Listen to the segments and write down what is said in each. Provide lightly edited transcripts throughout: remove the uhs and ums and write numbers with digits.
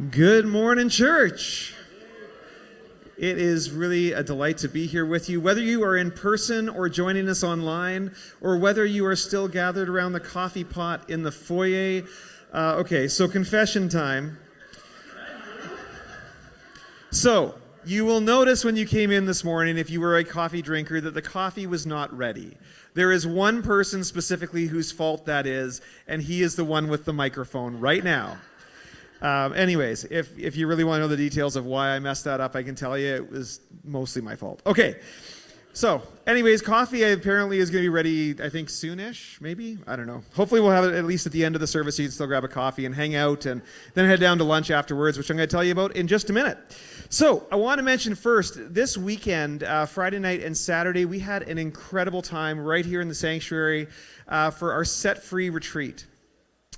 Good morning, church. It is really a delight to be here with you, whether you are in person or joining us online, or whether you are still gathered around the coffee pot in the foyer. Okay, so confession time. So, you will notice when you came in this morning, if you were a coffee drinker, that the coffee was not ready. There is one person specifically whose fault that is, and he is the one with the microphone right now. Anyways, if you really want to know the details of why I messed that up, I can tell you it was mostly my fault. Okay, so anyways, coffee apparently is going to be ready, I think, soonish, maybe? I don't know. Hopefully we'll have it at least at the end of the service so you can still grab a coffee and hang out and then head down to lunch afterwards, which I'm going to tell you about in just a minute. So I want to mention first, this weekend, Friday night and Saturday, we had an incredible time right here in the sanctuary for our Set Free retreat.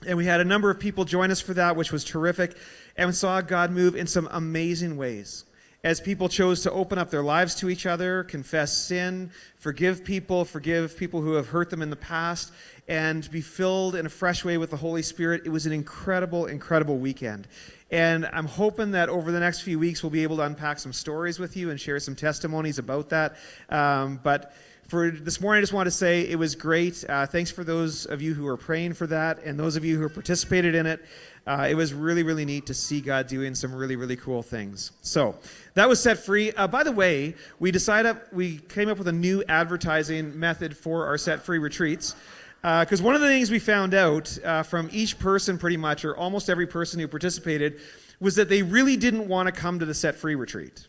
And we had a number of people join us for that, which was terrific. And we saw God move in some amazing ways as people chose to open up their lives to each other, confess sin, forgive people who have hurt them in the past, and be filled in a fresh way with the Holy Spirit. It was an incredible, incredible weekend. And I'm hoping that over the next few weeks, we'll be able to unpack some stories with you and share some testimonies about that. But for this morning, I just want to say it was great. Thanks for those of you who are praying for that and those of you who participated in it. It was really, really neat to see God doing some really, really cool things. So that was Set Free. By the way, we came up with a new advertising method for our Set Free retreats. Because one of the things we found out from each person pretty much, or almost every person who participated, was that they really didn't want to come to the Set Free retreat.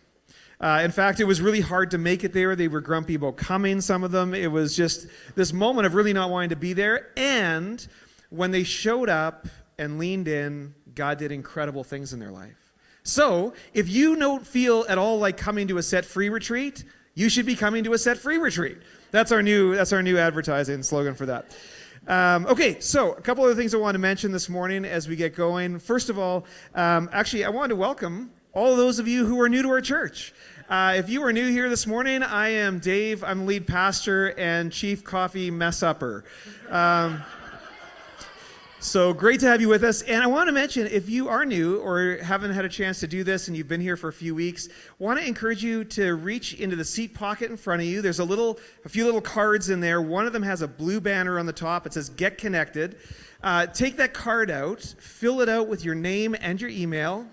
In fact, it was really hard to make it there. They were grumpy about coming, some of them. It was just this moment of really not wanting to be there. And when they showed up and leaned in, God did incredible things in their life. So if you don't feel at all like coming to a Set Free retreat, you should be coming to a Set Free retreat. That's our new advertising slogan for that. Okay, so a couple other things I want to mention this morning as we get going. First of all, actually, I wanted to welcome all of those of you who are new to our church. If you are new here this morning, I am Dave. I'm the lead pastor and chief coffee mess-upper. So great to have you with us. And I want to mention, if you are new or haven't had a chance to do this and you've been here for a few weeks, I want to encourage you to reach into the seat pocket in front of you. There's a few little cards in there. One of them has a blue banner on the top. It says Get Connected. Take that card out, fill it out with your name and your email,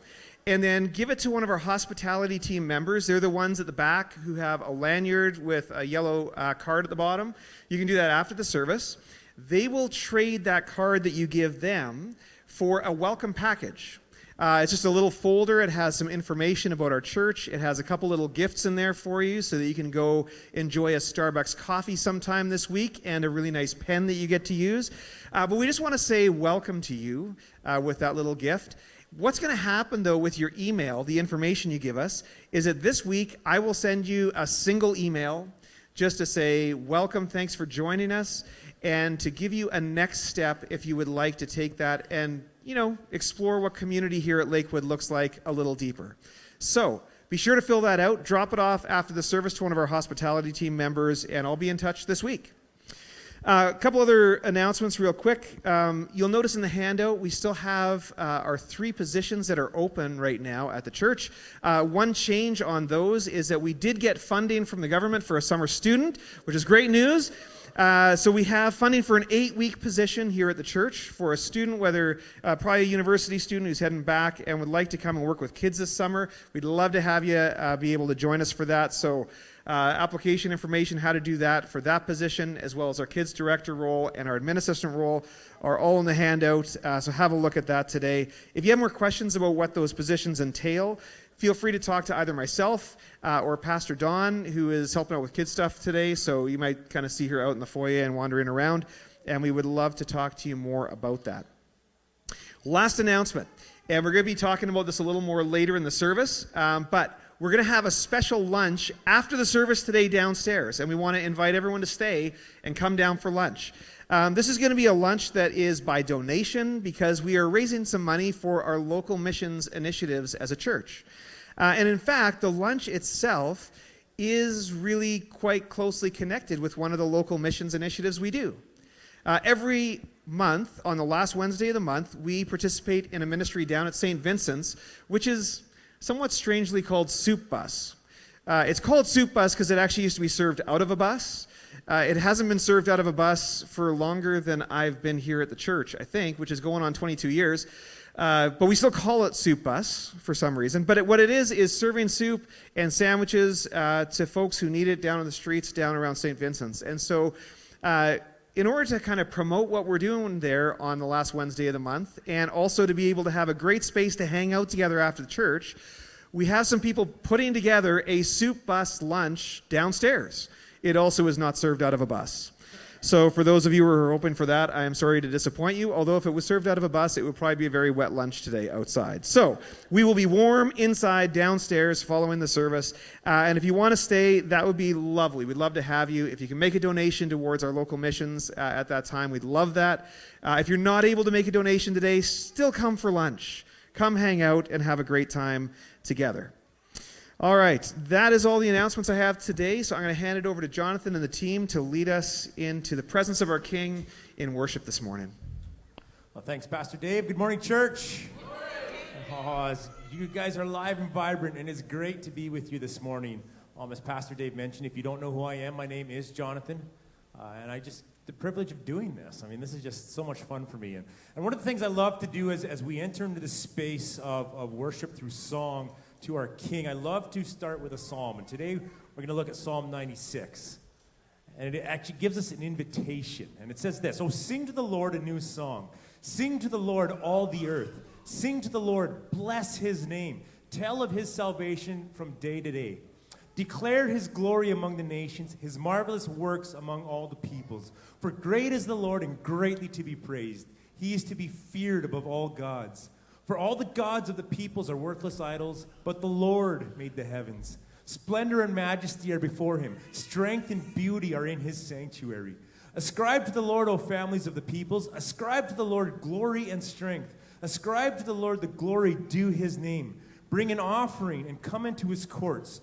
and then give it to one of our hospitality team members. They're the ones at the back who have a lanyard with a yellow card at the bottom. You can do that after the service. They will trade that card that you give them for a welcome package. It's just a little folder. It has some information about our church. It has a couple little gifts in there for you so that you can go enjoy a Starbucks coffee sometime this week and a really nice pen that you get to use. But we just want to say welcome to you with that little gift. What's going to happen, though, with your email, the information you give us, is that this week I will send you a single email just to say, welcome, thanks for joining us, and to give you a next step if you would like to take that and, explore what community here at Lakewood looks like a little deeper. So be sure to fill that out, drop it off after the service to one of our hospitality team members, and I'll be in touch this week. A couple other announcements real quick. You'll notice in the handout we still have our 3 positions that are open right now at the church. One change on those is that we did get funding from the government for a summer student, which is great news. So we have funding for an 8-week position here at the church for a student, whether probably a university student who's heading back and would like to come and work with kids this summer. We'd love to have you be able to join us for that. So application information, how to do that for that position, as well as our kids director role and our admin assistant role are all in the handout. So have a look at that today. If you have more questions about what those positions entail, feel free to talk to either myself or Pastor Dawn, who is helping out with kids stuff today. So you might kind of see her out in the foyer and wandering around. And we would love to talk to you more about that. Last announcement. And we're going to be talking about this a little more later in the service. But we're going to have a special lunch after the service today downstairs. And we want to invite everyone to stay and come down for lunch. This is going to be a lunch that is by donation because we are raising some money for our local missions initiatives as a church. And in fact, the lunch itself is really quite closely connected with one of the local missions initiatives we do. Every month, on the last Wednesday of the month, we participate in a ministry down at St. Vincent's, which is somewhat strangely called Soup Bus. It's called Soup Bus because it actually used to be served out of a bus. It hasn't been served out of a bus for longer than I've been here at the church, I think, which is going on 22 years. But we still call it Soup Bus for some reason. But what it is serving soup and sandwiches to folks who need it down on the streets down around St. Vincent's. And so in order to kind of promote what we're doing there on the last Wednesday of the month, and also to be able to have a great space to hang out together after the church, we have some people putting together a Soup Bus lunch downstairs. It also is not served out of a bus. So for those of you who are hoping for that, I am sorry to disappoint you. Although if it was served out of a bus, it would probably be a very wet lunch today outside. So we will be warm inside downstairs following the service. And if you want to stay, that would be lovely. We'd love to have you. If you can make a donation towards our local missions at that time, we'd love that. If you're not able to make a donation today, still come for lunch. Come hang out and have a great time together. All right, that is all the announcements I have today, so I'm going to hand it over to Jonathan and the team to lead us into the presence of our King in worship this morning. Well, thanks, Pastor Dave. Good morning, church. Good morning. You guys are live and vibrant, and it's great to be with you this morning. As Pastor Dave mentioned, if you don't know who I am, my name is Jonathan, and the privilege of doing this. I mean, this is just so much fun for me. And one of the things I love to do is, as we enter into the space of worship through song, to our King, I love to start with a psalm. And today we're going to look at Psalm 96. And it actually gives us an invitation. And it says this: "Oh, sing to the Lord a new song. Sing to the Lord all the earth. Sing to the Lord, bless his name. Tell of his salvation from day to day. Declare his glory among the nations, his marvelous works among all the peoples. For great is the Lord and greatly to be praised. He is to be feared above all gods. For all the gods of the peoples are worthless idols, but the Lord made the heavens. Splendor and majesty are before him. Strength and beauty are in his sanctuary. Ascribe to the Lord, O families of the peoples. Ascribe to the Lord glory and strength. Ascribe to the Lord the glory due his name. Bring an offering and come into his courts.